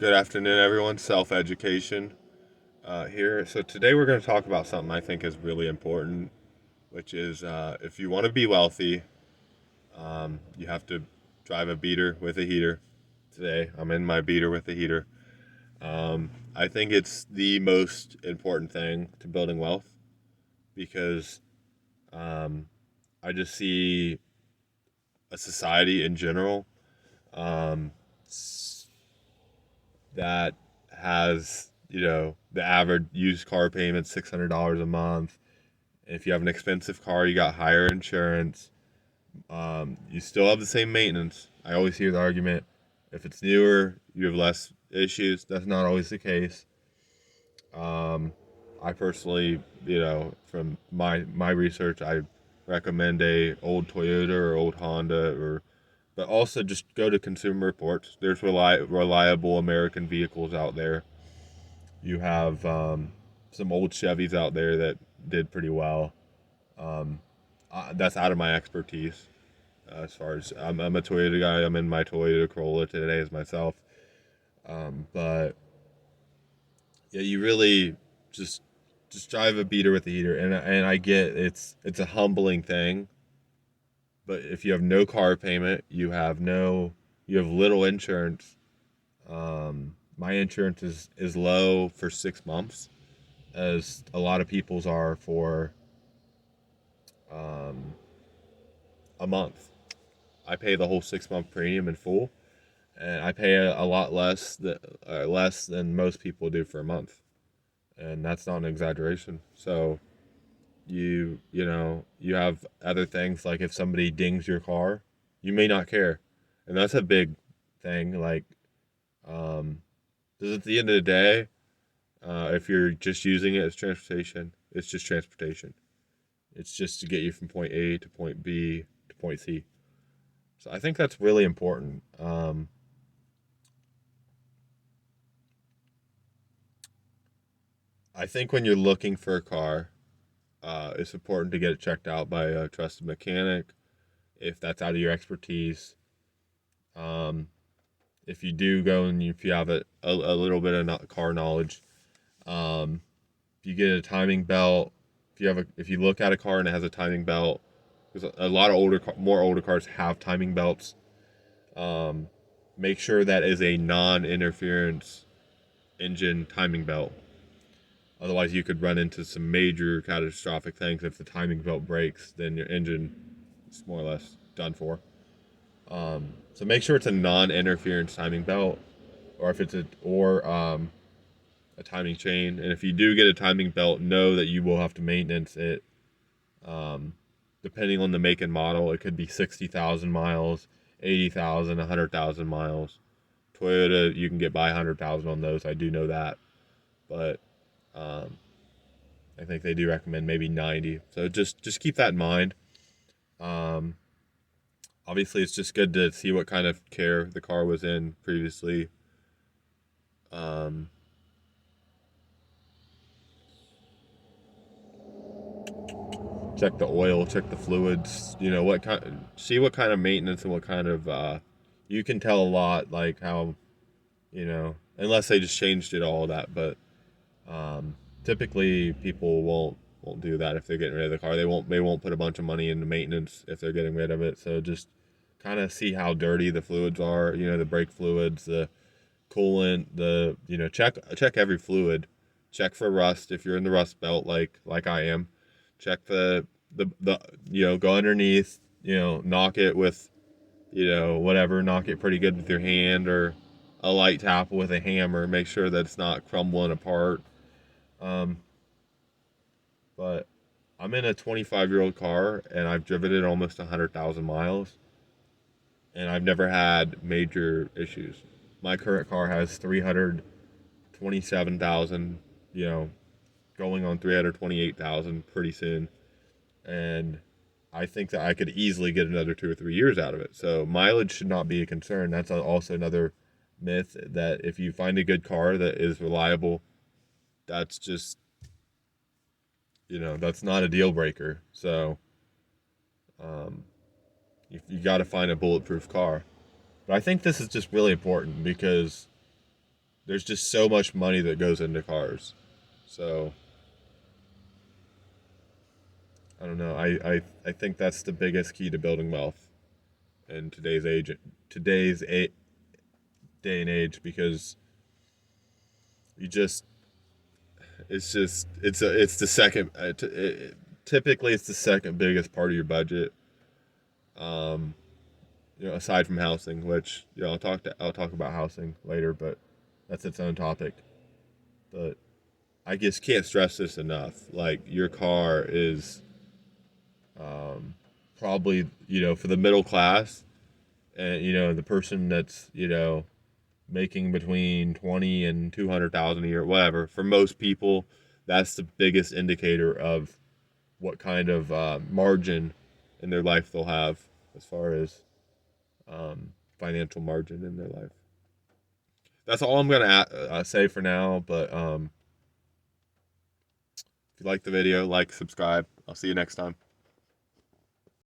Good afternoon, everyone. Self-education here. So today we're going to talk about something I think is really important, which is if you want to be wealthy, you have to drive a beater with a heater. Today I'm in my beater with a heater. I think it's the most important thing to building wealth because um, I just see a society in general um, that has the average used car payment $600 a month. If you have an expensive car, you got higher insurance. You still have the same maintenance. I always hear the argument: if it's newer, you have less issues. That's not always the case. Um, I personally, from my research, I recommend a old Toyota or old Honda, or but also just go to Consumer Reports. There's reliable American vehicles out there. You have some old Chevys out there that did pretty well. Um, that's out of my expertise. As far as I'm a Toyota guy, I'm in my Toyota Corolla today as myself. But yeah, you really just just drive a beater with a heater, and I get it's a humbling thing. But if you have no car payment, you have little insurance. My insurance is low for 6 months, as a lot of people's are for um, a month. I pay the whole 6 month premium in full, and I pay a lot less than most people do for a month, and that's not an exaggeration. So you have other things like if somebody dings your car, you may not care, and that's a big thing. Like, um, because at the end of the day, if you're just using it as transportation, it's just transportation. It's just to get you from point A to point B to point C. So I think that's really important. I think when you're looking for a car, it's important to get it checked out by a trusted mechanic if that's out of your expertise. Um, if you do go and if you have a little bit of car knowledge, um, if you get a timing belt, if you look at a car and it has a timing belt, because a lot of more older cars have timing belts. Um, Make sure that is a non-interference engine timing belt. Otherwise, you could run into some major catastrophic things. If the timing belt breaks, then your engine is more or less done for. So make sure it's a non-interference timing belt, or if it's a timing chain. And if you do get a timing belt, know that you will have to maintenance it. Um, Depending on the make and model, it could be 60,000 miles, 80,000, 100,000 miles. Toyota, you can get by 100,000 on those. I do know that, but um, I think they do recommend maybe 90. So just keep that in mind. Um, Obviously, it's just good to see what kind of care the car was in previously. Um, Check the oil, check the fluids. See what kind of maintenance and what kind of. You can tell a lot, like how unless they just changed it all that, but um, typically people won't do that if they're getting rid of the car. They won't put a bunch of money into maintenance if they're getting rid of it. So just kind of see how dirty the fluids are. The brake fluids, the coolant, the check every fluid. Check for rust if you're in the rust belt, like I am. Check the go underneath. Knock it with whatever. Knock it pretty good with your hand or a light tap with a hammer. Make sure that it's not crumbling apart. Um, but I'm in a 25-year-old car and I've driven it almost 100,000 miles, and I've never had major issues. My current car has 327,000, you know, going on 328,000 pretty soon. And I think that I could easily get another 2 or 3 years out of it. So mileage should not be a concern. That's also another myth, that if you find a good car that is reliable, that's just, that's not a deal breaker. So um, you got to find a bulletproof car. But I think this is just really important because there's just so much money that goes into cars. So I don't know. I think that's the biggest key to building wealth in today's day and age, because you just it's the second typically it's the second biggest part of your budget. Um, aside from housing, which I'll talk about housing later, but that's its own topic. But I just can't stress this enough. Like, your car is um, probably, for the middle class, and the person that's making between 20 and 200,000 a year, whatever. For most people, that's the biggest indicator of what kind of margin in their life they'll have, as far as financial margin in their life. That's all I'm gonna say for now. But if you like the video, like, subscribe. I'll see you next time.